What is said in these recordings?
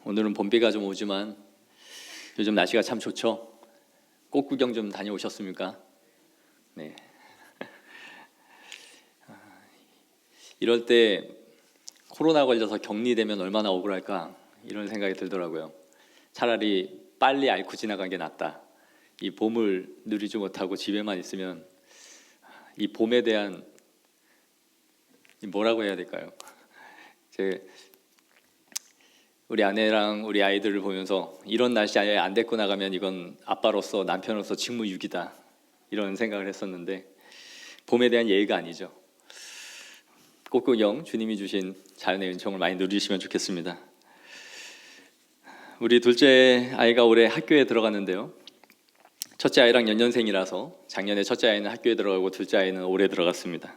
오늘은 봄비가 좀 오지만 요즘 날씨가 참 좋죠. 꽃 구경 좀 다녀오셨습니까? 네. 이럴 때 코로나 걸려서 격리되면 얼마나 억울할까 이런 생각이 들더라고요. 차라리 빨리 앓고 지나간 게 낫다. 이 봄을 누리지 못하고 집에만 있으면 이 봄에 대한 뭐라고 해야 될까요? 우리 아내랑 우리 아이들을 보면서 이런 날씨 아예 안 데리고 나가면 이건 아빠로서 남편으로서 직무유기다 이런 생각을 했었는데 봄에 대한 예의가 아니죠. 꽃구경 주님이 주신 자연의 은총을 많이 누리시면 좋겠습니다. 우리 둘째 아이가 올해 학교에 들어갔는데요. 첫째 아이랑 연년생이라서 작년에 첫째 아이는 학교에 들어가고 둘째 아이는 올해 들어갔습니다.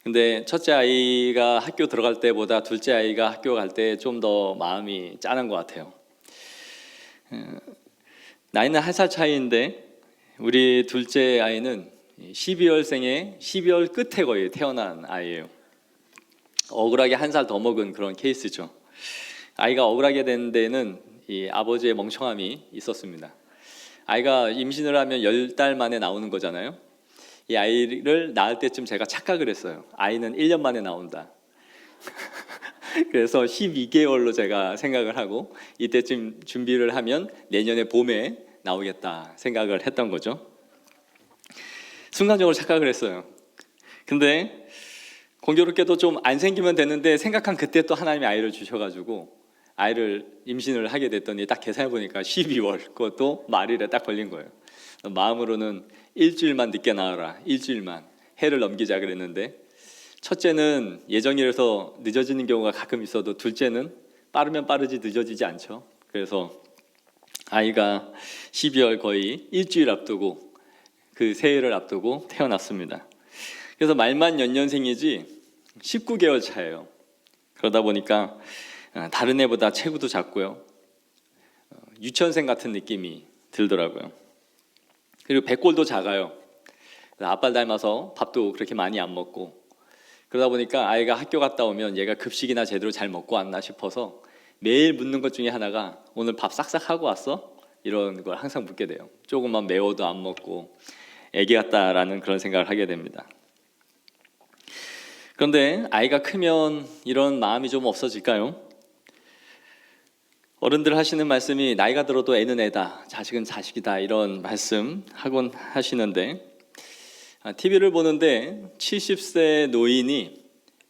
근데 첫째 아이가 학교 들어갈 때보다 둘째 아이가 학교 갈 때 좀 더 마음이 짠한 것 같아요. 나이는 1살 차이인데 우리 둘째 아이는 12월생에 12월 끝에 거의 태어난 아이예요. 억울하게 1살 더 먹은 그런 케이스죠. 아이가 억울하게 된 데는 이 아버지의 멍청함이 있었습니다. 아이가 임신을 하면 10달 만에 나오는 거잖아요. 이 아이를 낳을 때쯤 제가 착각을 했어요. 아이는 1년 만에 나온다. 그래서 12개월로 제가 생각을 하고 이때쯤 준비를 하면 내년에 봄에 나오겠다 생각을 했던 거죠. 순간적으로 착각을 했어요. 근데 공교롭게도 좀 안 생기면 되는데 생각한 그때 또 하나님이 아이를 주셔가지고 아이를 임신을 하게 됐더니 딱 계산해 보니까 12월 그것도 말일에 딱 걸린 거예요. 마음으로는 일주일만 늦게 나와라. 일주일만 해를 넘기자 그랬는데 첫째는 예정일에서 늦어지는 경우가 가끔 있어도 둘째는 빠르면 빠르지 늦어지지 않죠. 그래서 아이가 12월 거의 일주일 앞두고 그 새해를 앞두고 태어났습니다. 그래서 말만 연년생이지 19개월 차예요. 그러다 보니까 다른 애보다 체구도 작고요. 유치원생 같은 느낌이 들더라고요. 그리고 배꼴도 작아요. 아빠를 닮아서 밥도 그렇게 많이 안 먹고 그러다 보니까 아이가 학교 갔다 오면 얘가 급식이나 제대로 잘 먹고 왔나 싶어서 매일 묻는 것 중에 하나가 오늘 밥 싹싹 하고 왔어? 이런 걸 항상 묻게 돼요. 조금만 매워도 안 먹고 애기 같다라는 그런 생각을 하게 됩니다. 그런데 아이가 크면 이런 마음이 좀 없어질까요? 어른들 하시는 말씀이 나이가 들어도 애는 애다, 자식은 자식이다 이런 말씀 하곤 하시는데 TV를 보는데 70세 노인이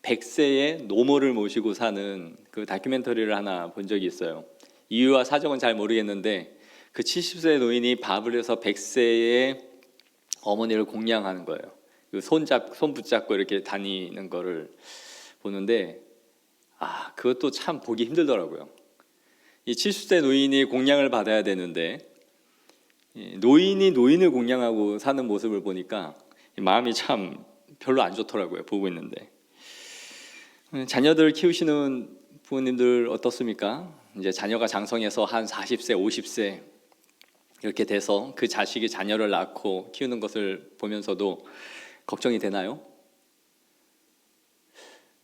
100세의 노모를 모시고 사는 그 다큐멘터리를 하나 본 적이 있어요. 이유와 사정은 잘 모르겠는데 그 70세 노인이 밥을 해서 100세의 어머니를 공양하는 거예요. 손 붙잡고 이렇게 다니는 거를 보는데 그것도 참 보기 힘들더라고요. 이 70세 노인이 공양을 받아야 되는데 노인이 노인을 공양하고 사는 모습을 보니까 마음이 참 별로 안 좋더라고요. 보고 있는데 자녀들 키우시는 부모님들 어떻습니까? 이제 자녀가 장성해서 한 40세, 50세 이렇게 돼서 그 자식이 자녀를 낳고 키우는 것을 보면서도 걱정이 되나요?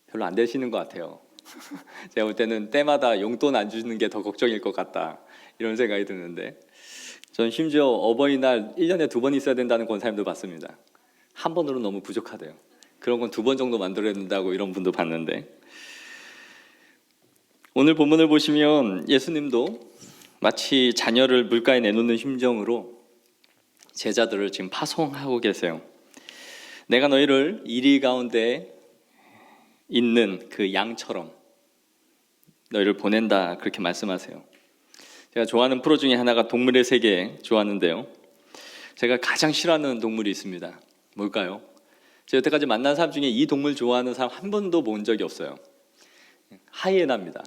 별로 안 되시는 것 같아요. 제가 볼 때는 때마다 용돈 안 주는 게 더 걱정일 것 같다 이런 생각이 드는데 전 심지어 어버이날 1년에 2번 있어야 된다는 권사님도 봤습니다. 한 번으로 너무 부족하대요. 그런 건 2번 정도 만들어야 된다고 이런 분도 봤는데 오늘 본문을 보시면 예수님도 마치 자녀를 물가에 내놓는 심정으로 제자들을 지금 파송하고 계세요. 내가 너희를 이리 가운데 있는 그 양처럼 너희를 보낸다 그렇게 말씀하세요. 제가 좋아하는 프로 중에 하나가 동물의 세계 좋아하는데요. 제가 가장 싫어하는 동물이 있습니다. 뭘까요? 제가 여태까지 만난 사람 중에 이 동물 좋아하는 사람 한 번도 본 적이 없어요. 하이에나입니다.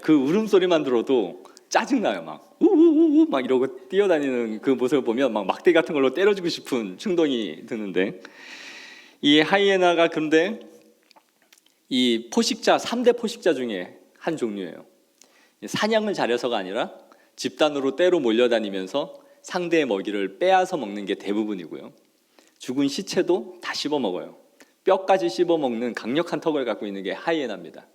그 울음소리만 들어도 짜증나요. 막 우우우우 막 이러고 뛰어다니는 그 모습을 보면 막 막대 같은 걸로 때려주고 싶은 충동이 드는데 이 하이에나가 근데 이 포식자 3대 포식자 중에 한 종류예요. 사냥을 잘해서가 아니라 집단으로 떼로 몰려다니면서 상대의 먹이를 빼앗아 먹는 게 대부분이고요. 죽은 시체도 다 씹어먹어요. 뼈까지 씹어먹는 강력한 턱을 갖고 있는 게 하이에나입니다.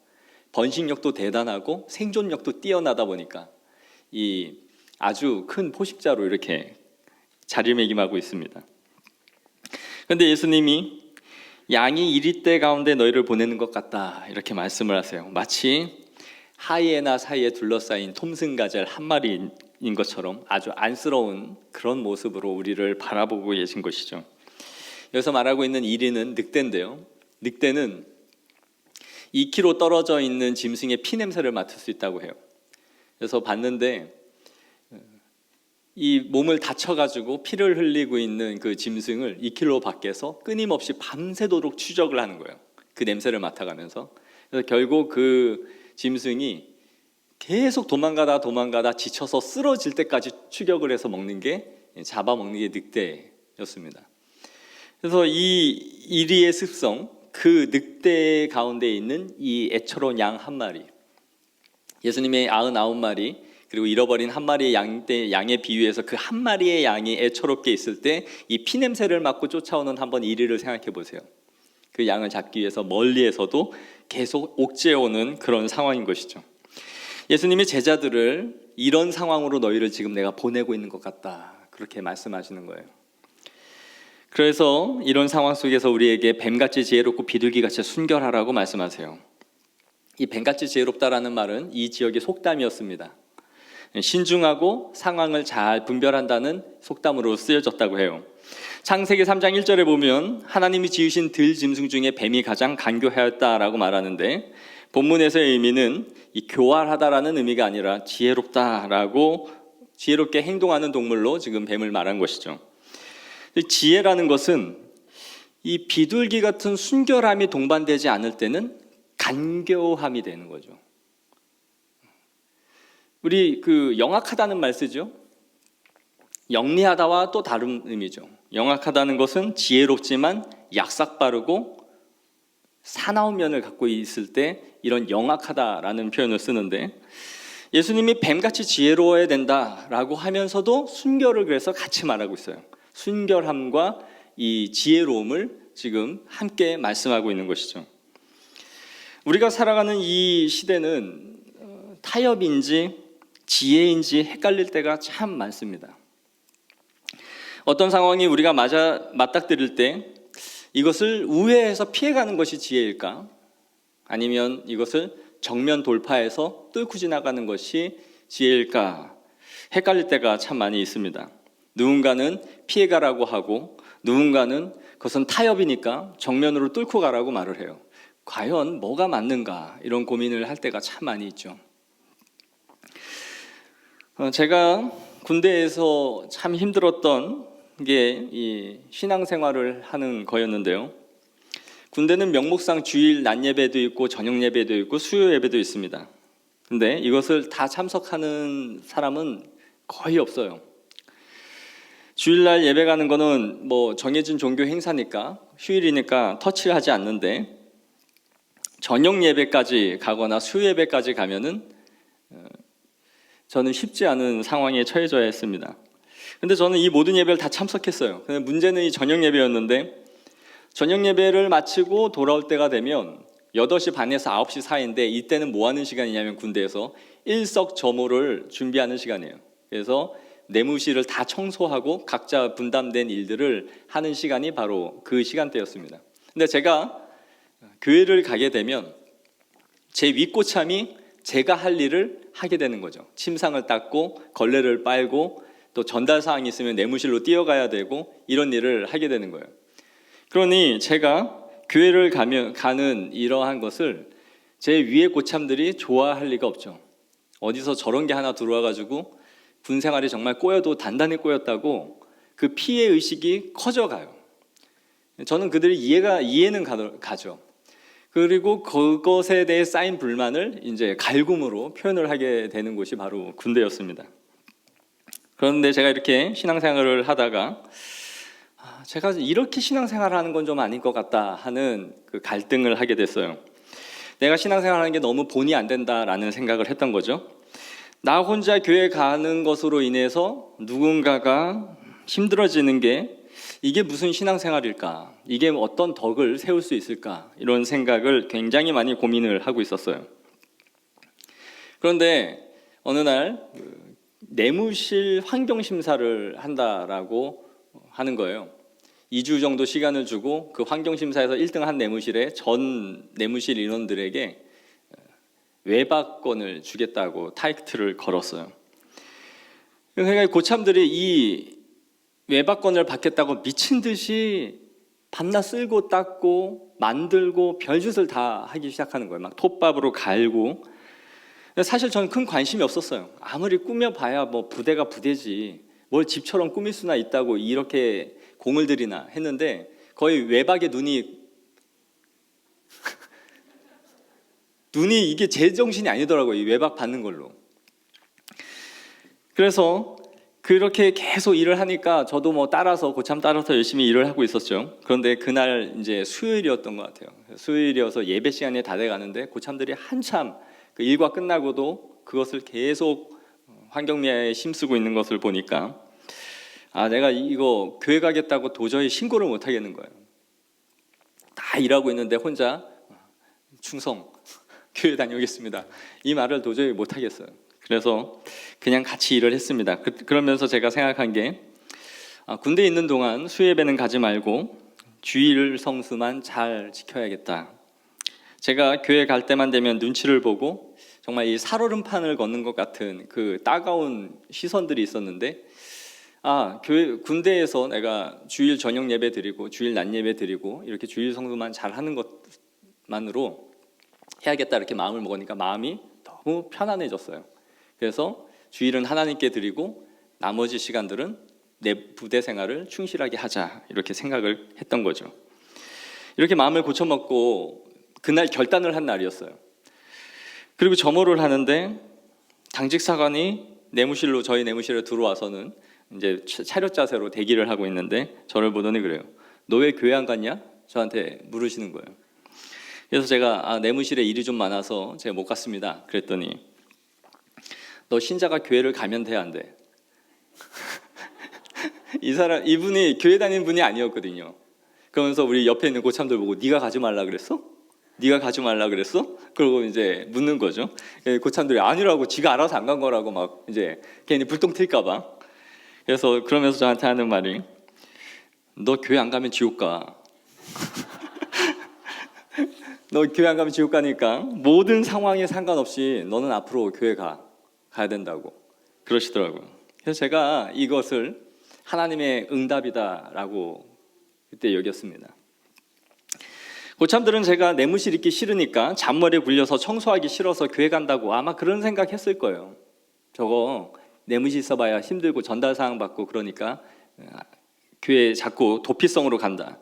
번식력도 대단하고 생존력도 뛰어나다 보니까 이 아주 큰 포식자로 이렇게 자리매김하고 있습니다. 그런데 예수님이 양이 이리떼 가운데 너희를 보내는 것 같다 이렇게 말씀을 하세요. 마치 하이에나 사이에 둘러싸인 톰슨가젤 한 마리인 것처럼 아주 안쓰러운 그런 모습으로 우리를 바라보고 계신 것이죠. 여기서 말하고 있는 이리는 늑대인데요. 늑대는 2km 떨어져 있는 짐승의 피 냄새를 맡을 수 있다고 해요. 그래서 봤는데 이 몸을 다쳐가지고 피를 흘리고 있는 그 짐승을 2km 밖에서 끊임없이 밤새도록 추적을 하는 거예요. 그 냄새를 맡아가면서. 그래서 결국 그 짐승이 계속 도망가다 지쳐서 쓰러질 때까지 추격을 해서 먹는 게, 잡아먹는 게 늑대였습니다. 그래서 이 이리의 습성, 그 늑대 가운데 있는 이 애처로운 양 한 마리, 예수님의 99마리 그리고 잃어버린 한 마리의 양에 비유해서 그 한 마리의 양이 애처롭게 있을 때 이 피냄새를 맡고 쫓아오는 한번 이리를 생각해 보세요. 그 양을 잡기 위해서 멀리에서도 계속 옥죄어오는 그런 상황인 것이죠. 예수님이 제자들을 이런 상황으로 너희를 지금 내가 보내고 있는 것 같다 그렇게 말씀하시는 거예요. 그래서 이런 상황 속에서 우리에게 뱀같이 지혜롭고 비둘기같이 순결하라고 말씀하세요. 이 뱀같이 지혜롭다라는 말은 이 지역의 속담이었습니다. 신중하고 상황을 잘 분별한다는 속담으로 쓰여졌다고 해요. 창세기 3장 1절에 보면 하나님이 지으신 들짐승 중에 뱀이 가장 간교하였다라고 말하는데, 본문에서의 의미는 이 교활하다라는 의미가 아니라 지혜롭다라고, 지혜롭게 행동하는 동물로 지금 뱀을 말한 것이죠. 지혜라는 것은 이 비둘기 같은 순결함이 동반되지 않을 때는 간교함이 되는 거죠. 우리 그 영악하다는 말 쓰죠. 영리하다와 또 다른 의미죠. 영악하다는 것은 지혜롭지만 약삭빠르고 사나운 면을 갖고 있을 때 이런 영악하다라는 표현을 쓰는데, 예수님이 뱀같이 지혜로워야 된다라고 하면서도 순결을 그래서 같이 말하고 있어요. 순결함과 이 지혜로움을 지금 함께 말씀하고 있는 것이죠. 우리가 살아가는 이 시대는 타협인지 지혜인지 헷갈릴 때가 참 많습니다. 어떤 상황이 우리가 맞닥뜨릴 때 이것을 우회해서 피해가는 것이 지혜일까? 아니면 이것을 정면 돌파해서 뚫고 지나가는 것이 지혜일까? 헷갈릴 때가 참 많이 있습니다. 누군가는 피해가라고 하고 누군가는 그것은 타협이니까 정면으로 뚫고 가라고 말을 해요. 과연 뭐가 맞는가? 이런 고민을 할 때가 참 많이 있죠. 제가 군대에서 참 힘들었던 게 이 신앙생활을 하는 거였는데요. 군대는 명목상 주일 낮 예배도 있고 저녁 예배도 있고 수요 예배도 있습니다. 근데 이것을 다 참석하는 사람은 거의 없어요. 주일날 예배 가는 거는 뭐 정해진 종교 행사니까, 휴일이니까 터치를 하지 않는데, 저녁 예배까지 가거나 수요 예배까지 가면은 저는 쉽지 않은 상황에 처해져야 했습니다. 근데 저는 이 모든 예배를 다 참석했어요. 근데 문제는 이 저녁 예배였는데, 저녁 예배를 마치고 돌아올 때가 되면 8시 반에서 9시 사이인데, 이때는 뭐 하는 시간이냐면 군대에서 일석저모를 준비하는 시간이에요. 그래서 내무실을 다 청소하고 각자 분담된 일들을 하는 시간이 바로 그 시간대였습니다. 근데 제가 교회를 가게 되면 제 윗고참이 제가 할 일을 하게 되는 거죠. 침상을 닦고 걸레를 빨고 또 전달 사항이 있으면 내무실로 뛰어가야 되고 이런 일을 하게 되는 거예요. 그러니 제가 교회를 가는 이러한 것을 제 위에 고참들이 좋아할 리가 없죠. 어디서 저런 게 하나 들어와가지고 군 생활이 정말 꼬여도 단단히 꼬였다고 그 피해 의식이 커져가요. 저는 그들이 이해는 가죠. 그리고 그것에 대해 쌓인 불만을 이제 갈굼으로 표현을 하게 되는 곳이 바로 군대였습니다. 그런데 제가 이렇게 신앙생활을 하다가 제가 이렇게 신앙생활을 하는 건 좀 아닌 것 같다 하는 그 갈등을 하게 됐어요. 내가 신앙생활하는 게 너무 본의 안 된다라는 생각을 했던 거죠. 나 혼자 교회 가는 것으로 인해서 누군가가 힘들어지는 게 이게 무슨 신앙생활일까? 이게 어떤 덕을 세울 수 있을까? 이런 생각을 굉장히 많이 고민을 하고 있었어요. 그런데 어느 날 내무실 환경심사를 한다라고 하는 거예요. 2주 정도 시간을 주고 그 환경심사에서 1등 한 내무실에 전 내무실 인원들에게 외박권을 주겠다고 타이틀을 걸었어요. 그러니까 고참들이 이 외박권을 받겠다고 미친 듯이 밤낮 쓸고 닦고 만들고 별짓을 다 하기 시작하는 거예요. 막 톱밥으로 갈고. 사실 저는 큰 관심이 없었어요. 아무리 꾸며봐야 뭐 부대가 부대지 뭘 집처럼 꾸밀 수나 있다고 이렇게 공을 들이나 했는데 거의 외박의 눈이 이게 제 정신이 아니더라고요. 이 외박 받는 걸로. 그래서 그렇게 계속 일을 하니까 저도 뭐 고참 따라서 열심히 일을 하고 있었죠. 그런데 그날 이제 수요일이었던 것 같아요. 수요일이어서 예배 시간이 다 돼 가는데 고참들이 한참 그 일과 끝나고도 그것을 계속 환경미화에 힘쓰고 있는 것을 보니까 내가 이거 교회 가겠다고 도저히 신고를 못 하겠는 거예요. 다 일하고 있는데 혼자 충성 교회 다녀오겠습니다. 이 말을 도저히 못 하겠어요. 그래서 그냥 같이 일을 했습니다. 그러면서 제가 생각한 게 군대에 있는 동안 수예배는 가지 말고 주일 성수만 잘 지켜야겠다. 제가 교회 갈 때만 되면 눈치를 보고 정말 이 살얼음판을 걷는 것 같은 그 따가운 시선들이 있었는데 교회 군대에서 내가 주일 저녁 예배 드리고 주일 낮 예배 드리고 이렇게 주일 성수만 잘 하는 것만으로 해야겠다 이렇게 마음을 먹으니까 마음이 너무 편안해졌어요. 그래서 주일은 하나님께 드리고 나머지 시간들은 내 부대 생활을 충실하게 하자 이렇게 생각을 했던 거죠. 이렇게 마음을 고쳐먹고 그날 결단을 한 날이었어요. 그리고 점호를 하는데 당직 사관이 저희 내무실에 들어와서는 이제 차렷 자세로 대기를 하고 있는데 저를 보더니 그래요. 너 왜 교회 안 갔냐? 저한테 물으시는 거예요. 그래서 제가 내무실에 일이 좀 많아서 제가 못 갔습니다. 그랬더니 너 신자가 교회를 가면 돼, 안 돼? 이분이 교회 다니는 분이 아니었거든요. 그러면서 우리 옆에 있는 고참들 보고 네가 가지 말라 그랬어? 네가 가지 말라 그랬어? 그러고 이제 묻는 거죠. 고참들이 아니라고 지가 알아서 안 간 거라고 막 이제 괜히 불똥 튈까 봐. 그래서 그러면서 저한테 하는 말이 너 교회 안 가면 지옥 가. 너 교회 안 가면 지옥 가니까 모든 상황에 상관없이 너는 앞으로 교회 가야 된다고 그러시더라고요. 그래서 제가 이것을 하나님의 응답이다라고 그때 여겼습니다. 고참들은 제가 내무실 있기 싫으니까 잔머리에 굴려서 청소하기 싫어서 교회 간다고 아마 그런 생각했을 거예요. 저거 내무실 있어봐야 힘들고 전달사항 받고 그러니까 교회 자꾸 도피성으로 간다.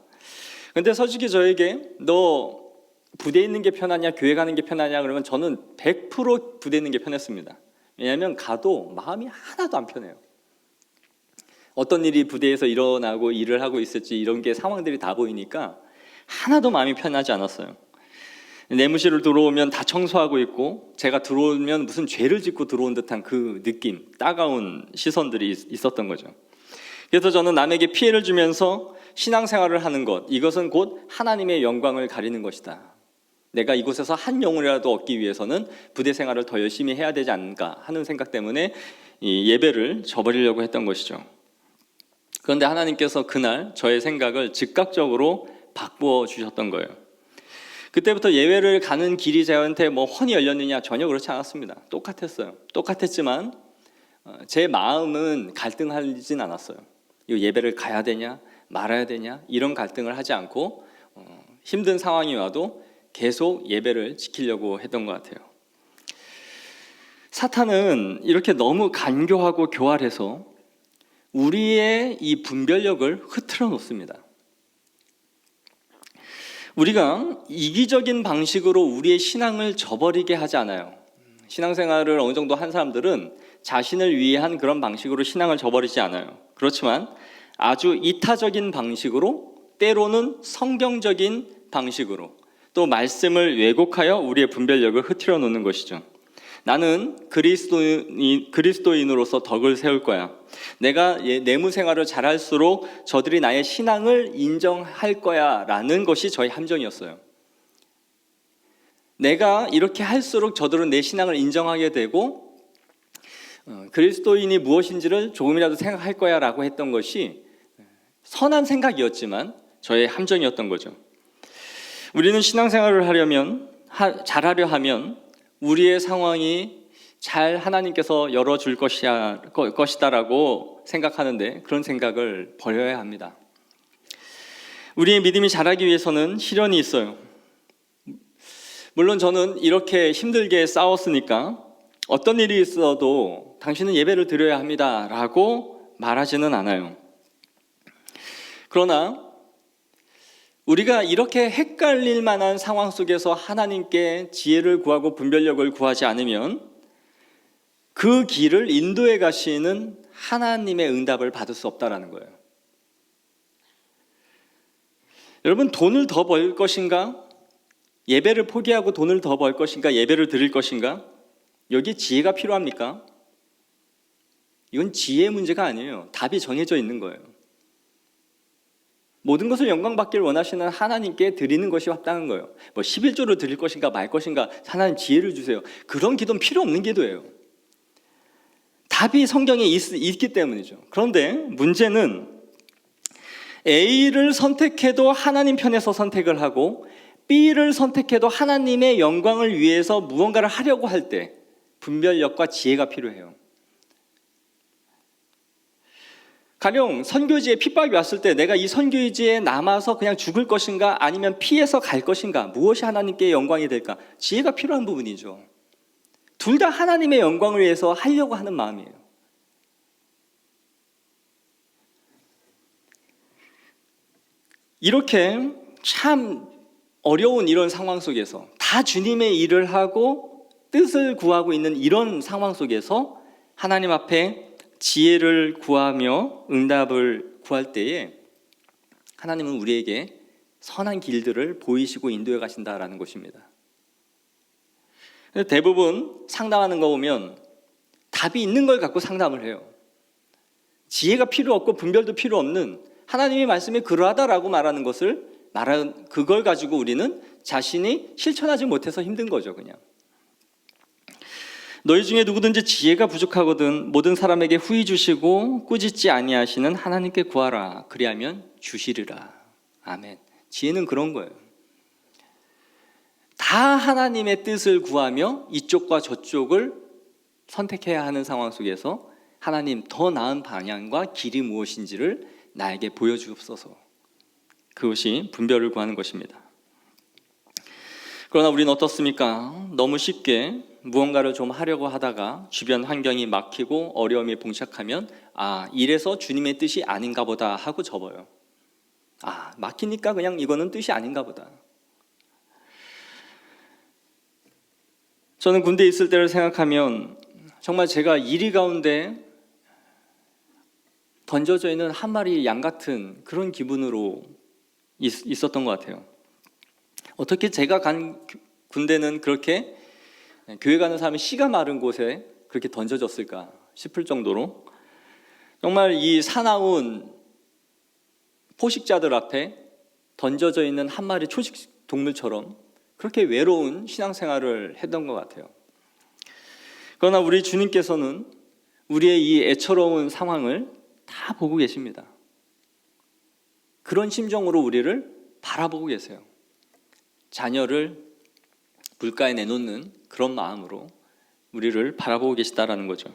근데 솔직히 저에게 너 부대에 있는 게 편하냐 교회 가는 게 편하냐 그러면 저는 100% 부대에 있는 게 편했습니다. 왜냐하면 가도 마음이 하나도 안 편해요. 어떤 일이 부대에서 일어나고 일을 하고 있을지 이런 게 상황들이 다 보이니까 하나도 마음이 편하지 않았어요. 내무실을 들어오면 다 청소하고 있고 제가 들어오면 무슨 죄를 짓고 들어온 듯한 그 느낌, 따가운 시선들이 있었던 거죠. 그래서 저는 남에게 피해를 주면서 신앙생활을 하는 것, 이것은 곧 하나님의 영광을 가리는 것이다. 내가 이곳에서 한 영혼이라도 얻기 위해서는 부대 생활을 더 열심히 해야 되지 않을까 하는 생각 때문에 이 예배를 저버리려고 했던 것이죠. 그런데 하나님께서 그날 저의 생각을 즉각적으로 바꾸어 주셨던 거예요. 그때부터 예배를 가는 길이 저한테 뭐 훤히 열렸느냐 전혀 그렇지 않았습니다. 똑같았어요. 똑같았지만 제 마음은 갈등하진 않았어요. 이 예배를 가야 되냐 말아야 되냐 이런 갈등을 하지 않고 힘든 상황이 와도 계속 예배를 지키려고 했던 것 같아요. 사탄은 이렇게 너무 간교하고 교활해서 우리의 이 분별력을 흐트러 놓습니다. 우리가 이기적인 방식으로 우리의 신앙을 저버리게 하지 않아요. 신앙생활을 어느 정도 한 사람들은 자신을 위한 그런 방식으로 신앙을 저버리지 않아요. 그렇지만 아주 이타적인 방식으로 때로는 성경적인 방식으로 또 말씀을 왜곡하여 우리의 분별력을 흐트러 놓는 것이죠. 나는 그리스도인으로서 덕을 세울 거야. 내가 내무 생활을 잘할수록 저들이 나의 신앙을 인정할 거야 라는 것이 저의 함정이었어요. 내가 이렇게 할수록 저들은 내 신앙을 인정하게 되고 그리스도인이 무엇인지를 조금이라도 생각할 거야 라고 했던 것이 선한 생각이었지만 저의 함정이었던 거죠. 우리는 신앙생활을 하려면 잘하려 하면 우리의 상황이 잘 하나님께서 열어줄 것이다라고 생각하는데 그런 생각을 버려야 합니다. 우리의 믿음이 자라기 위해서는 시련이 있어요. 물론 저는 이렇게 힘들게 싸웠으니까 어떤 일이 있어도 당신은 예배를 드려야 합니다 라고 말하지는 않아요. 그러나 우리가 이렇게 헷갈릴 만한 상황 속에서 하나님께 지혜를 구하고 분별력을 구하지 않으면 그 길을 인도해 가시는 하나님의 응답을 받을 수 없다라는 거예요. 여러분, 돈을 더 벌 것인가? 예배를 포기하고 돈을 더 벌 것인가? 예배를 드릴 것인가? 여기에 지혜가 필요합니까? 이건 지혜의 문제가 아니에요. 답이 정해져 있는 거예요. 모든 것을 영광받기를 원하시는 하나님께 드리는 것이 합당한 거예요. 11조를 드릴 것인가 말 것인가, 하나님 지혜를 주세요. 그런 기도는 필요 없는 기도예요. 답이 성경에 있기 때문이죠. 그런데 문제는 A를 선택해도 하나님 편에서 선택을 하고 B를 선택해도 하나님의 영광을 위해서 무언가를 하려고 할 때 분별력과 지혜가 필요해요. 가령 선교지에 핍박이 왔을 때 내가 이 선교지에 남아서 그냥 죽을 것인가 아니면 피해서 갈 것인가, 무엇이 하나님께 영광이 될까? 지혜가 필요한 부분이죠. 둘 다 하나님의 영광을 위해서 하려고 하는 마음이에요. 이렇게 참 어려운 이런 상황 속에서 다 주님의 일을 하고 뜻을 구하고 있는 이런 상황 속에서 하나님 앞에 지혜를 구하며 응답을 구할 때에 하나님은 우리에게 선한 길들을 보이시고 인도해 가신다라는 것입니다. 대부분 상담하는 거 보면 답이 있는 걸 갖고 상담을 해요. 지혜가 필요 없고 분별도 필요 없는 하나님의 말씀이 그러하다라고 말하는 그걸 가지고 우리는 자신이 실천하지 못해서 힘든 거죠, 그냥. 너희 중에 누구든지 지혜가 부족하거든 모든 사람에게 후히 주시고 꾸짖지 아니하시는 하나님께 구하라. 그리하면 주시리라. 아멘. 지혜는 그런 거예요. 다 하나님의 뜻을 구하며 이쪽과 저쪽을 선택해야 하는 상황 속에서 하나님 더 나은 방향과 길이 무엇인지를 나에게 보여주옵소서. 그것이 분별을 구하는 것입니다. 그러나 우리는 어떻습니까? 너무 쉽게 무언가를 좀 하려고 하다가 주변 환경이 막히고 어려움이 봉착하면 이래서 주님의 뜻이 아닌가 보다 하고 접어요. 막히니까 그냥 이거는 뜻이 아닌가 보다. 저는 군대에 있을 때를 생각하면 정말 제가 이리 가운데 던져져 있는 한 마리 양 같은 그런 기분으로 있었던 것 같아요. 어떻게 제가 간 군대는 그렇게 교회 가는 사람이 씨가 마른 곳에 그렇게 던져졌을까 싶을 정도로 정말 이 사나운 포식자들 앞에 던져져 있는 한 마리 초식 동물처럼 그렇게 외로운 신앙생활을 했던 것 같아요. 그러나 우리 주님께서는 우리의 이 애처로운 상황을 다 보고 계십니다. 그런 심정으로 우리를 바라보고 계세요. 자녀를 물가에 내놓는 그런 마음으로 우리를 바라보고 계시다라는 거죠.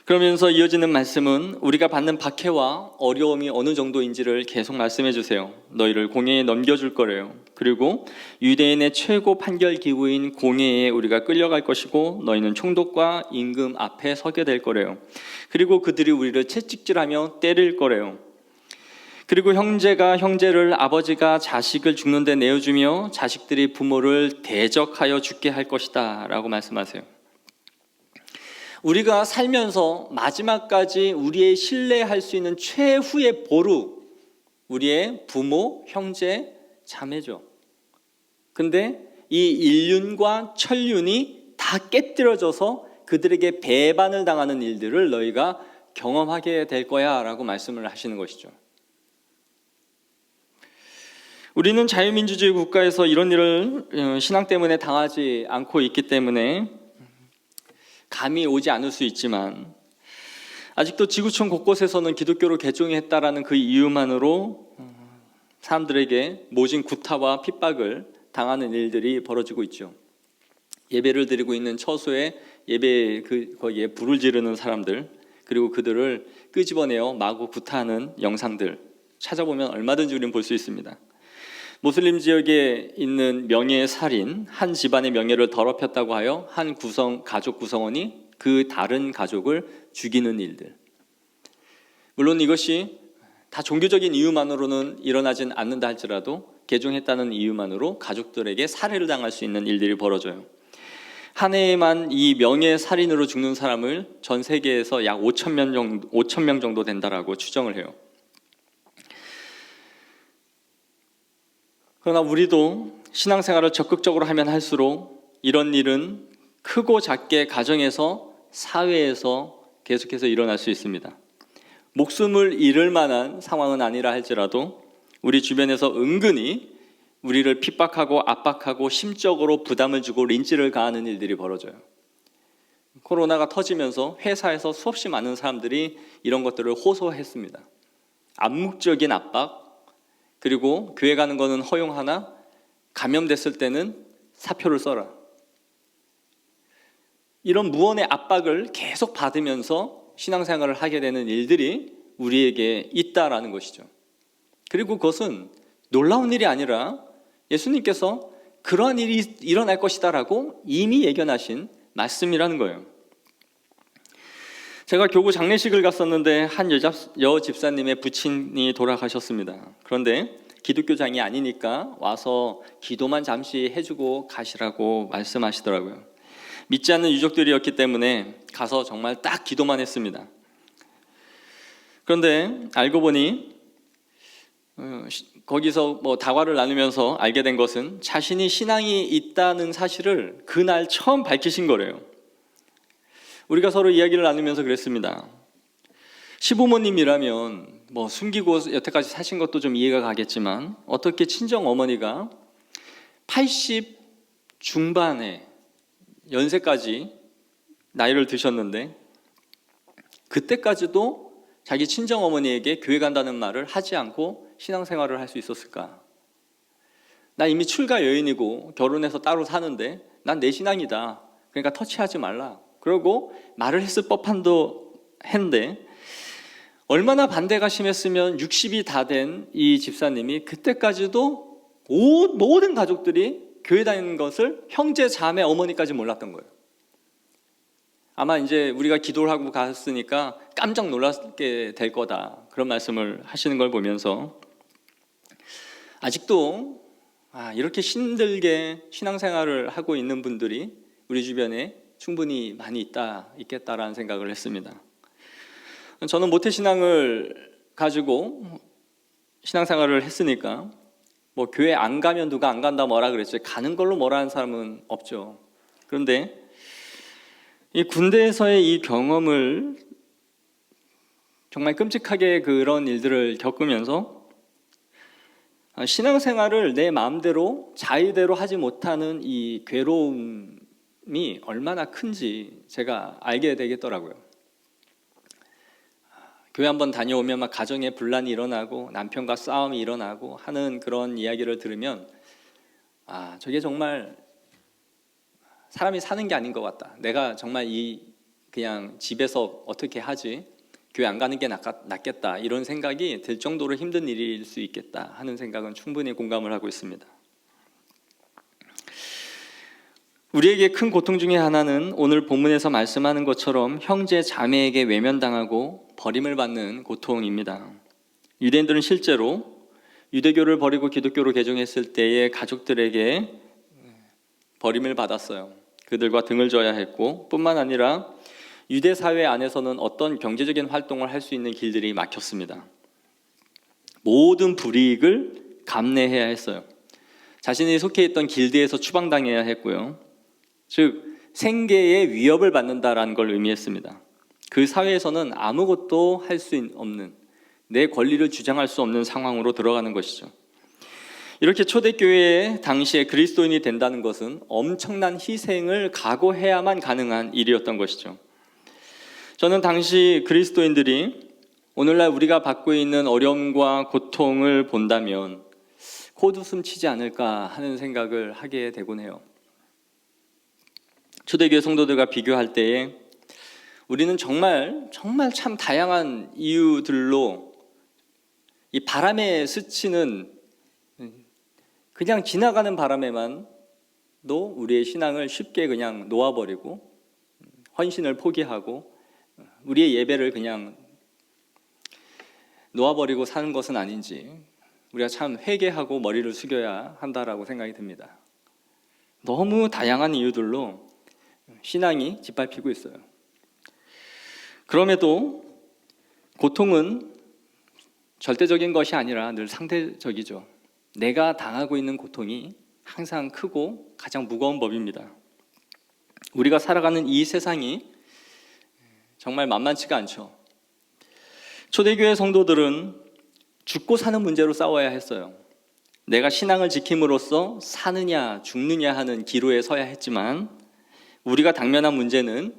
그러면서 이어지는 말씀은 우리가 받는 박해와 어려움이 어느 정도인지를 계속 말씀해 주세요. 너희를 공회에 넘겨줄 거래요. 그리고 유대인의 최고 판결 기구인 공회에 우리가 끌려갈 것이고 너희는 총독과 임금 앞에 서게 될 거래요. 그리고 그들이 우리를 채찍질하며 때릴 거래요. 그리고 형제가 형제를, 아버지가 자식을 죽는 데 내어주며 자식들이 부모를 대적하여 죽게 할 것이다 라고 말씀하세요. 우리가 살면서 마지막까지 우리의 신뢰할 수 있는 최후의 보루, 우리의 부모, 형제, 자매죠. 근데 이 인륜과 천륜이 다 깨뜨려져서 그들에게 배반을 당하는 일들을 너희가 경험하게 될 거야 라고 말씀을 하시는 것이죠. 우리는 자유민주주의 국가에서 이런 일을 신앙 때문에 당하지 않고 있기 때문에 감이 오지 않을 수 있지만, 아직도 지구촌 곳곳에서는 기독교로 개종했다라는 그 이유만으로 사람들에게 모진 구타와 핍박을 당하는 일들이 벌어지고 있죠. 예배를 드리고 있는 처소에 거기에 불을 지르는 사람들, 그리고 그들을 끄집어내어 마구 구타하는 영상들 찾아보면 얼마든지 우리는 볼 수 있습니다. 모슬림 지역에 있는 명예살인, 한 집안의 명예를 더럽혔다고 하여 한 가족 구성원이 그 다른 가족을 죽이는 일들. 물론 이것이 다 종교적인 이유만으로는 일어나진 않는다 할지라도 개종했다는 이유만으로 가족들에게 살해를 당할 수 있는 일들이 벌어져요. 한 해에만 이 명예살인으로 죽는 사람을 전 세계에서 약 5천 명 정도 된다라고 추정을 해요. 그러나 우리도 신앙생활을 적극적으로 하면 할수록 이런 일은 크고 작게 가정에서, 사회에서 계속해서 일어날 수 있습니다. 목숨을 잃을 만한 상황은 아니라 할지라도 우리 주변에서 은근히 우리를 핍박하고 압박하고 심적으로 부담을 주고 린치를 가하는 일들이 벌어져요. 코로나가 터지면서 회사에서 수없이 많은 사람들이 이런 것들을 호소했습니다. 암묵적인 압박, 그리고 교회 가는 거는 허용하나 감염됐을 때는 사표를 써라. 이런 무언의 압박을 계속 받으면서 신앙생활을 하게 되는 일들이 우리에게 있다라는 것이죠. 그리고 그것은 놀라운 일이 아니라 예수님께서 그러한 일이 일어날 것이다라고 이미 예견하신 말씀이라는 거예요. 제가 교구 장례식을 갔었는데 한 여 집사님의 부친이 돌아가셨습니다. 그런데 기독교장이 아니니까 와서 기도만 잠시 해주고 가시라고 말씀하시더라고요. 믿지 않는 유족들이었기 때문에 가서 정말 딱 기도만 했습니다. 그런데 알고 보니 거기서 다과를 나누면서 알게 된 것은 자신이 신앙이 있다는 사실을 그날 처음 밝히신 거래요. 우리가 서로 이야기를 나누면서 그랬습니다. 시부모님이라면 숨기고 여태까지 사신 것도 좀 이해가 가겠지만 어떻게 친정 어머니가 80 중반에 연세까지 나이를 드셨는데 그때까지도 자기 친정 어머니에게 교회 간다는 말을 하지 않고 신앙생활을 할 수 있었을까? 나 이미 출가 여인이고 결혼해서 따로 사는데 난 내 신앙이다. 그러니까 터치하지 말라. 그러고 말을 했을 법한도 했는데 얼마나 반대가 심했으면 60이 다 된 이 집사님이 그때까지도 모든 가족들이 교회 다니는 것을 형제, 자매, 어머니까지 몰랐던 거예요. 아마 이제 우리가 기도를 하고 갔으니까 깜짝 놀랐게 될 거다, 그런 말씀을 하시는 걸 보면서 아직도 이렇게 힘들게 신앙생활을 하고 있는 분들이 우리 주변에 충분히 많이 있겠다라는 생각을 했습니다. 저는 모태신앙을 가지고 신앙생활을 했으니까 교회 안 가면 누가 안 간다 뭐라 그랬죠. 가는 걸로 뭐라 하는 사람은 없죠. 그런데 이 군대에서의 이 경험을 정말 끔찍하게 그런 일들을 겪으면서 신앙생활을 내 마음대로 자의대로 하지 못하는 이 괴로움이 얼마나 큰지 제가 알게 되겠더라고요. 교회 한번 다녀오면 막 가정에 분란이 일어나고 남편과 싸움이 일어나고 하는 그런 이야기를 들으면 저게 정말 사람이 사는 게 아닌 것 같다. 내가 정말 그냥 집에서 어떻게 하지? 교회 안 가는 게 낫겠다. 이런 생각이 들 정도로 힘든 일일 수 있겠다 하는 생각은 충분히 공감을 하고 있습니다. 우리에게 큰 고통 중에 하나는 오늘 본문에서 말씀하는 것처럼 형제 자매에게 외면당하고 버림을 받는 고통입니다. 유대인들은 실제로 유대교를 버리고 기독교로 개종했을 때의 가족들에게 버림을 받았어요. 그들과 등을 져야 했고 뿐만 아니라 유대 사회 안에서는 어떤 경제적인 활동을 할 수 있는 길들이 막혔습니다. 모든 불이익을 감내해야 했어요. 자신이 속해 있던 길드에서 추방당해야 했고요. 즉 생계에 위협을 받는다라는 걸 의미했습니다. 그 사회에서는 아무것도 할 수 없는, 내 권리를 주장할 수 없는 상황으로 들어가는 것이죠. 이렇게 초대교회의 당시에 그리스도인이 된다는 것은 엄청난 희생을 각오해야만 가능한 일이었던 것이죠. 저는 당시 그리스도인들이 오늘날 우리가 받고 있는 어려움과 고통을 본다면 콧웃음 치지 않을까 하는 생각을 하게 되곤 해요. 초대교회 성도들과 비교할 때에 우리는 정말 참 다양한 이유들로 이 바람에 스치는, 그냥 지나가는 바람에만도 우리의 신앙을 쉽게 그냥 놓아버리고 헌신을 포기하고 우리의 예배를 그냥 놓아버리고 사는 것은 아닌지 우리가 참 회개하고 머리를 숙여야 한다라고 생각이 듭니다. 너무 다양한 이유들로 신앙이 짓밟히고 있어요. 그럼에도 고통은 절대적인 것이 아니라 늘 상대적이죠. 내가 당하고 있는 고통이 항상 크고 가장 무거운 법입니다. 우리가 살아가는 이 세상이 정말 만만치가 않죠. 초대교회 성도들은 죽고 사는 문제로 싸워야 했어요. 내가 신앙을 지킴으로써 사느냐 죽느냐 하는 기로에 서야 했지만 우리가 당면한 문제는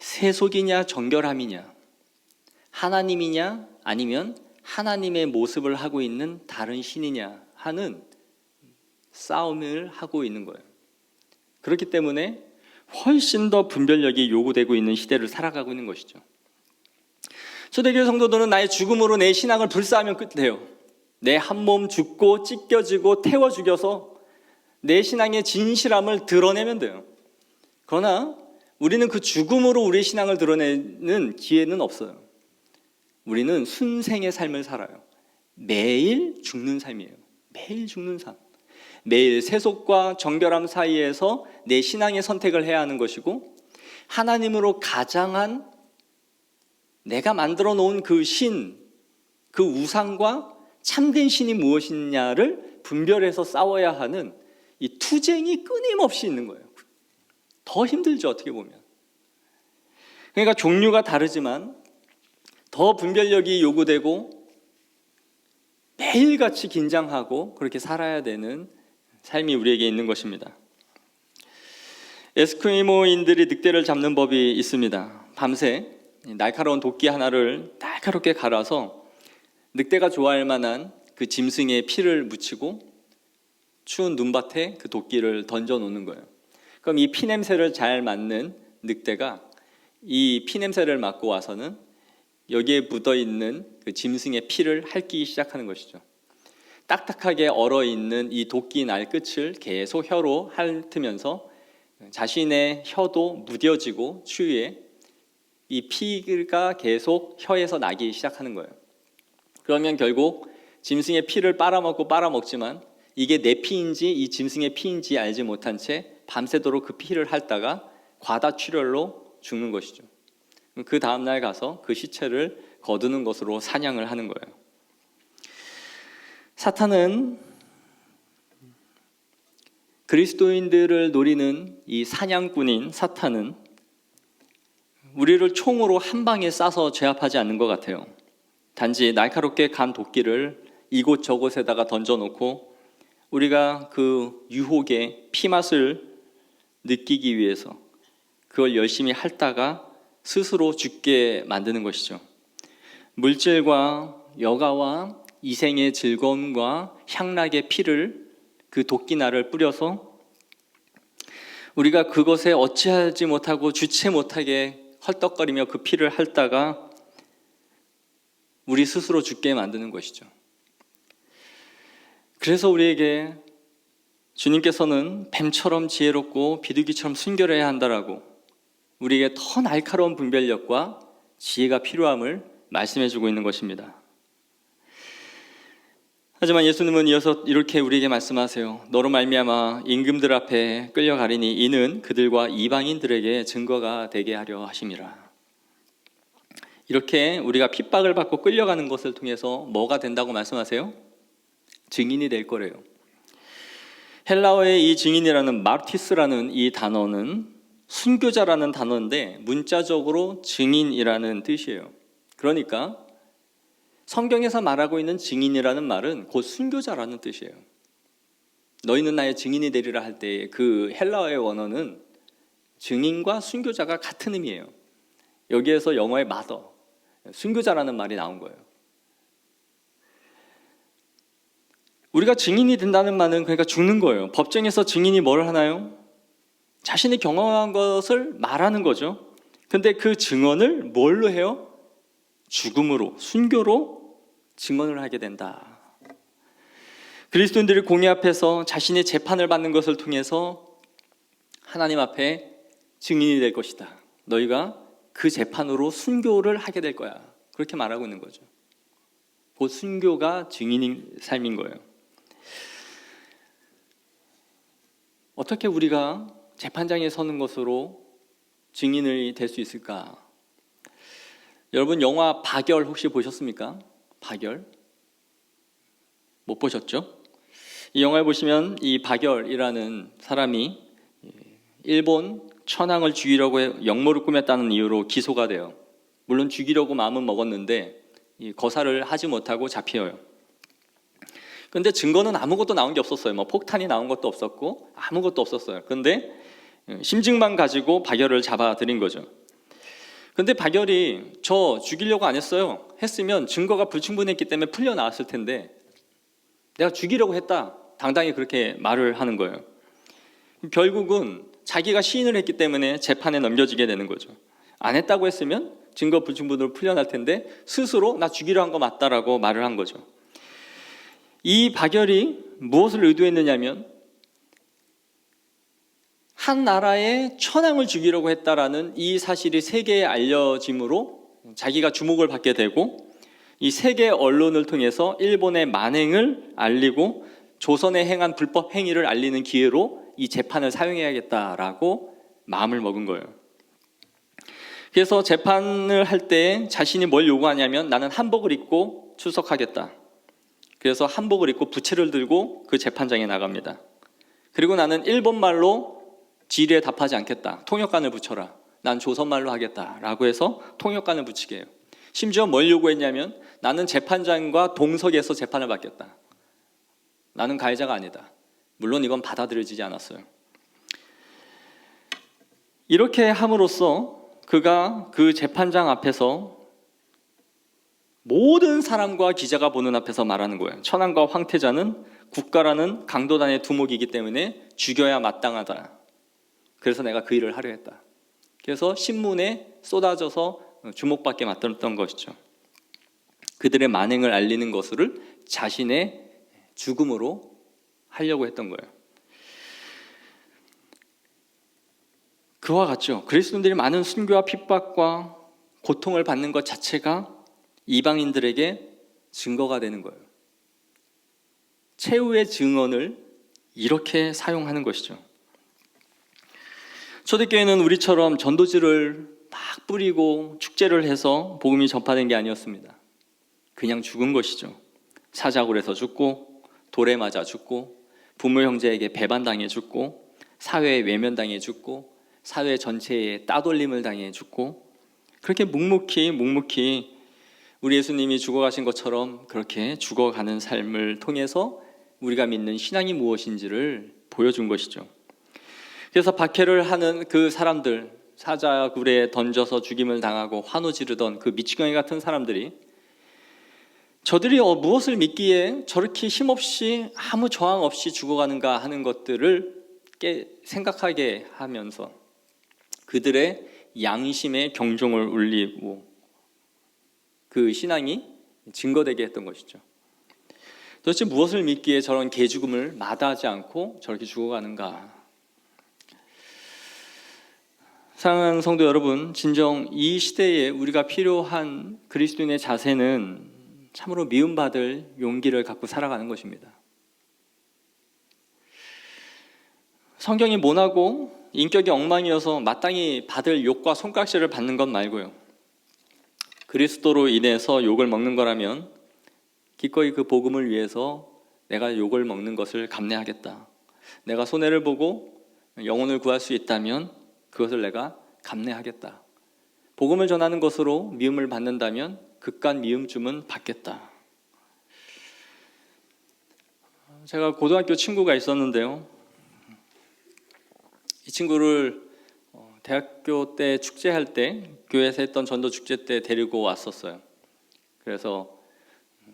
세속이냐 정결함이냐, 하나님이냐 아니면 하나님의 모습을 하고 있는 다른 신이냐 하는 싸움을 하고 있는 거예요. 그렇기 때문에 훨씬 더 분별력이 요구되고 있는 시대를 살아가고 있는 것이죠. 초대교회 성도들은 나의 죽음으로 내 신앙을 불사하면 끝이에요. 내 한 몸 죽고 찢겨지고 태워 죽여서 내 신앙의 진실함을 드러내면 돼요. 그러나 우리는 그 죽음으로 우리의 신앙을 드러내는 기회는 없어요. 우리는 순생의 삶을 살아요. 매일 죽는 삶이에요. 매일 죽는 삶. 매일 세속과 정결함 사이에서 내 신앙의 선택을 해야 하는 것이고, 하나님으로 가장한 내가 만들어 놓은 그 신, 그 우상과 참된 신이 무엇이냐를 분별해서 싸워야 하는 이 투쟁이 끊임없이 있는 거예요. 더 힘들죠, 어떻게 보면. 그러니까 종류가 다르지만 더 분별력이 요구되고 매일같이 긴장하고 그렇게 살아야 되는 삶이 우리에게 있는 것입니다. 에스키모인들이 늑대를 잡는 법이 있습니다. 밤새 날카로운 도끼 하나를 날카롭게 갈아서 늑대가 좋아할 만한 그 짐승의 피를 묻히고 추운 눈밭에 그 도끼를 던져 놓는 거예요. 그럼 이 피 냄새를 잘 맡는 늑대가 이 피 냄새를 맡고 와서는 여기에 묻어있는 그 짐승의 피를 핥기 시작하는 것이죠. 딱딱하게 얼어있는 이 도끼 날 끝을 계속 혀로 핥으면서 자신의 혀도 무뎌지고 추위에 이 피가 계속 혀에서 나기 시작하는 거예요. 그러면 결국 짐승의 피를 빨아먹지만 이게 내 피인지 이 짐승의 피인지 알지 못한 채 밤새도록 그 피를 핥다가 과다출혈로 죽는 것이죠. 그 다음날 가서 그 시체를 거두는 것으로 사냥을 하는 거예요. 사탄은 그리스도인들을 노리는 이 사냥꾼인 사탄은 우리를 총으로 한 방에 쏴서 제압하지 않는 것 같아요. 단지 날카롭게 간 도끼를 이곳저곳에다가 던져놓고 우리가 그 유혹의 피맛을 느끼기 위해서 그걸 열심히 핥다가 스스로 죽게 만드는 것이죠. 물질과 여가와 이생의 즐거움과 향락의 피를 그 도끼날을 뿌려서 우리가 그것에 어찌하지 못하고 주체 못하게 헐떡거리며 그 피를 핥다가 우리 스스로 죽게 만드는 것이죠. 그래서 우리에게 주님께서는 뱀처럼 지혜롭고 비둘기처럼 순결해야 한다라고 우리에게 더 날카로운 분별력과 지혜가 필요함을 말씀해주고 있는 것입니다. 하지만 예수님은 이어서 이렇게 우리에게 말씀하세요. 너로 말미암아 임금들 앞에 끌려가리니 이는 그들과 이방인들에게 증거가 되게 하려 하심이라. 이렇게 우리가 핍박을 받고 끌려가는 것을 통해서 뭐가 된다고 말씀하세요? 증인이 될 거래요. 헬라어의 이 증인이라는 마르티스라는 이 단어는 순교자라는 단어인데 문자적으로 증인이라는 뜻이에요. 그러니까 성경에서 말하고 있는 증인이라는 말은 곧 순교자라는 뜻이에요. 너희는 나의 증인이 되리라 할 때 그 헬라어의 원어는 증인과 순교자가 같은 의미예요. 여기에서 영어의 마더, 순교자라는 말이 나온 거예요. 우리가 증인이 된다는 말은 그러니까 죽는 거예요. 법정에서 증인이 뭘 하나요? 자신이 경험한 것을 말하는 거죠. 근데 그 증언을 뭘로 해요? 죽음으로, 순교로 증언을 하게 된다. 그리스도인들이 공의 앞에서 자신이 재판을 받는 것을 통해서 하나님 앞에 증인이 될 것이다. 너희가 그 재판으로 순교를 하게 될 거야. 그렇게 말하고 있는 거죠. 곧 순교가 증인인 삶인 거예요. 어떻게 우리가 재판장에 서는 것으로 증인이 될 수 있을까? 여러분 영화 박열 혹시 보셨습니까? 박열? 못 보셨죠? 이 영화에 보시면 이 박열이라는 사람이 일본 천황을 죽이려고 역모를 꾸몄다는 이유로 기소가 돼요. 물론 죽이려고 마음은 먹었는데 거사를 하지 못하고 잡혀요. 그런데 증거는 아무것도 나온 게 없었어요. 뭐 폭탄이 나온 것도 없었고 아무것도 없었어요. 그런데 심증만 가지고 박열을 잡아들인 거죠. 그런데 박열이 저 죽이려고 안 했어요. 했으면 증거가 불충분했기 때문에 풀려 나왔을 텐데 내가 죽이려고 했다. 당당히 그렇게 말을 하는 거예요. 결국은 자기가 시인을 했기 때문에 재판에 넘겨지게 되는 거죠. 안 했다고 했으면 증거 불충분으로 풀려날 텐데 스스로 나 죽이려 한 거 맞다라고 말을 한 거죠. 이 박열이 무엇을 의도했느냐면 한 나라의 천황을 죽이려고 했다라는 이 사실이 세계에 알려짐으로 자기가 주목을 받게 되고 이 세계 언론을 통해서 일본의 만행을 알리고 조선에 행한 불법 행위를 알리는 기회로 이 재판을 사용해야겠다라고 마음을 먹은 거예요. 그래서 재판을 할 때 자신이 뭘 요구하냐면 나는 한복을 입고 출석하겠다. 그래서 한복을 입고 부채를 들고 그 재판장에 나갑니다. 그리고 나는 일본말로 질의에 답하지 않겠다. 통역관을 붙여라. 난 조선말로 하겠다라고 해서 통역관을 붙이게 해요. 심지어 뭘 요구했냐면 나는 재판장과 동석에서 재판을 받겠다. 나는 가해자가 아니다. 물론 이건 받아들여지지 않았어요. 이렇게 함으로써 그가 그 재판장 앞에서 모든 사람과 기자가 보는 앞에서 말하는 거예요. 천황과 황태자는 국가라는 강도단의 두목이기 때문에 죽여야 마땅하다. 그래서 내가 그 일을 하려 했다. 그래서 신문에 쏟아져서 주목받게 만들었던 것이죠. 그들의 만행을 알리는 것을 자신의 죽음으로 하려고 했던 거예요. 그와 같죠. 그리스도인들이 많은 순교와 핍박과 고통을 받는 것 자체가 이방인들에게 증거가 되는 거예요. 최후의 증언을 이렇게 사용하는 것이죠. 초대교회는 우리처럼 전도지를 막 뿌리고 축제를 해서 복음이 전파된 게 아니었습니다. 그냥 죽은 것이죠. 사자굴에서 죽고 돌에 맞아 죽고 부모 형제에게 배반당해 죽고 사회에 외면당해 죽고 사회 전체에 따돌림을 당해 죽고 그렇게 묵묵히 우리 예수님이 죽어가신 것처럼 그렇게 죽어가는 삶을 통해서 우리가 믿는 신앙이 무엇인지를 보여준 것이죠. 그래서 박해를 하는 그 사람들, 사자굴에 던져서 죽임을 당하고 환호 지르던 그 미치광이 같은 사람들이 저들이 무엇을 믿기에 저렇게 힘없이 아무 저항 없이 죽어가는가 하는 것들을 생각하게 하면서 그들의 양심의 경종을 울리고 그 신앙이 증거되게 했던 것이죠. 도대체 무엇을 믿기에 저런 개죽음을 마다하지 않고 저렇게 죽어가는가? 사랑하는 성도 여러분, 진정 이 시대에 우리가 필요한 그리스도인의 자세는 참으로 미움받을 용기를 갖고 살아가는 것입니다. 성경이 모나고 인격이 엉망이어서 마땅히 받을 욕과 손가락질을 받는 것 말고요. 그리스도로 인해서 욕을 먹는 거라면 기꺼이 그 복음을 위해서 내가 욕을 먹는 것을 감내하겠다. 내가 손해를 보고 영혼을 구할 수 있다면 그것을 내가 감내하겠다. 복음을 전하는 것으로 미움을 받는다면 극간 미움쯤은 받겠다. 제가 고등학교 친구가 있었는데요. 이 친구를 대학교 때 축제할 때 교회에서 했던 전도 축제 때 데리고 왔었어요. 그래서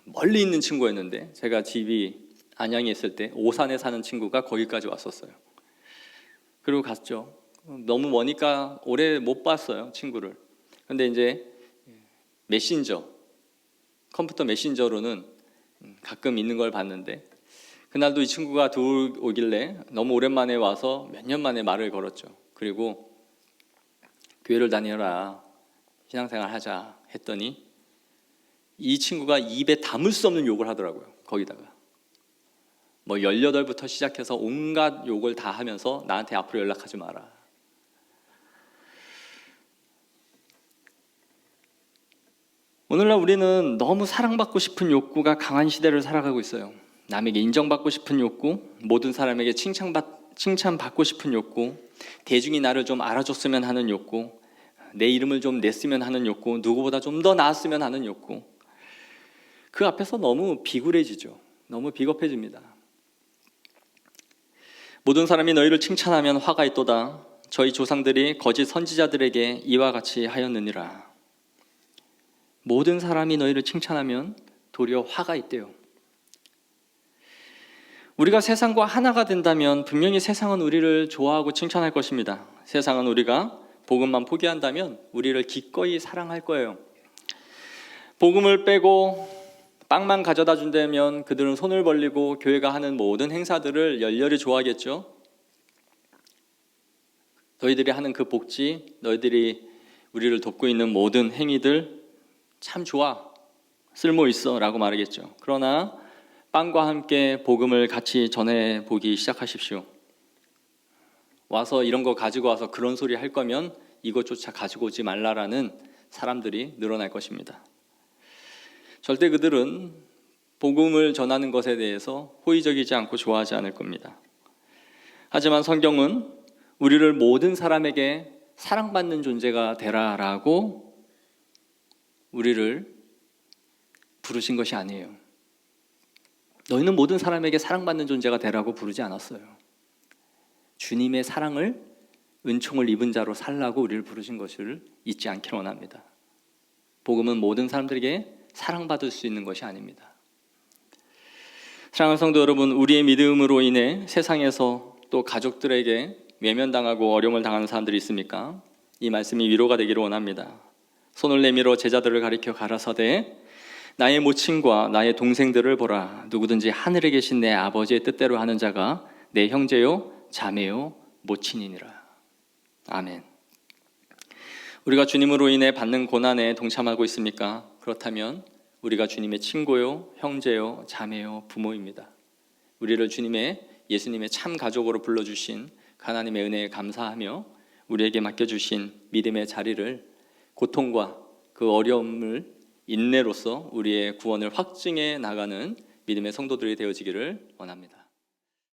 멀리 있는 친구였는데 제가 집이 안양에 있을 때 오산에 사는 친구가 거기까지 왔었어요. 그리고 갔죠. 너무 머니까 오래 못 봤어요, 친구를. 근데 이제 메신저, 컴퓨터 메신저로는 가끔 있는 걸 봤는데 그날도 이 친구가 들어오길래 너무 오랜만에 와서 몇 년 만에 말을 걸었죠. 그리고 교회를 다녀라, 신앙생활 하자 했더니 이 친구가 입에 담을 수 없는 욕을 하더라고요. 거기다가 뭐 18부터 시작해서 온갖 욕을 다 하면서 나한테 앞으로 연락하지 마라. 오늘날 우리는 너무 사랑받고 싶은 욕구가 강한 시대를 살아가고 있어요. 남에게 인정받고 싶은 욕구, 모든 사람에게 칭찬받고 싶은 욕구, 대중이 나를 좀 알아줬으면 하는 욕구, 내 이름을 좀 냈으면 하는 욕구, 누구보다 좀 더 나았으면 하는 욕구. 그 앞에서 너무 비굴해지죠. 너무 비겁해집니다. 모든 사람이 너희를 칭찬하면 화가 있도다. 저희 조상들이 거짓 선지자들에게 이와 같이 하였느니라. 모든 사람이 너희를 칭찬하면 도리어 화가 있대요. 우리가 세상과 하나가 된다면 분명히 세상은 우리를 좋아하고 칭찬할 것입니다. 세상은 우리가 복음만 포기한다면 우리를 기꺼이 사랑할 거예요. 복음을 빼고 빵만 가져다 준다면 그들은 손을 벌리고 교회가 하는 모든 행사들을 열렬히 좋아하겠죠. 너희들이 하는 그 복지, 너희들이 우리를 돕고 있는 모든 행위들 참 좋아, 쓸모 있어 라고 말하겠죠. 그러나 빵과 함께 복음을 같이 전해보기 시작하십시오. 와서 이런 거 가지고 와서 그런 소리 할 거면 이것조차 가지고 오지 말라라는 사람들이 늘어날 것입니다. 절대 그들은 복음을 전하는 것에 대해서 호의적이지 않고 좋아하지 않을 겁니다. 하지만 성경은 우리를 모든 사람에게 사랑받는 존재가 되라라고 우리를 부르신 것이 아니에요. 너희는 모든 사람에게 사랑받는 존재가 되라고 부르지 않았어요. 주님의 사랑을 은총을 입은 자로 살라고 우리를 부르신 것을 잊지 않기를 원합니다. 복음은 모든 사람들에게 사랑받을 수 있는 것이 아닙니다. 사랑하는 성도 여러분, 우리의 믿음으로 인해 세상에서 또 가족들에게 외면당하고 어려움을 당하는 사람들이 있습니까? 이 말씀이 위로가 되기를 원합니다. 손을 내밀어 제자들을 가리켜 가라사대 나의 모친과 나의 동생들을 보라. 누구든지 하늘에 계신 내 아버지의 뜻대로 하는 자가 내 형제요 자매요 모친이니라. 아멘. 우리가 주님으로 인해 받는 고난에 동참하고 있습니까? 그렇다면 우리가 주님의 친구요 형제요 자매요 부모입니다. 우리를 예수님의 참 가족으로 불러주신 하나님의 은혜에 감사하며 우리에게 맡겨주신 믿음의 자리를 고통과 그 어려움을 인내로서 우리의 구원을 확증해 나가는 믿음의 성도들이 되어지기를 원합니다.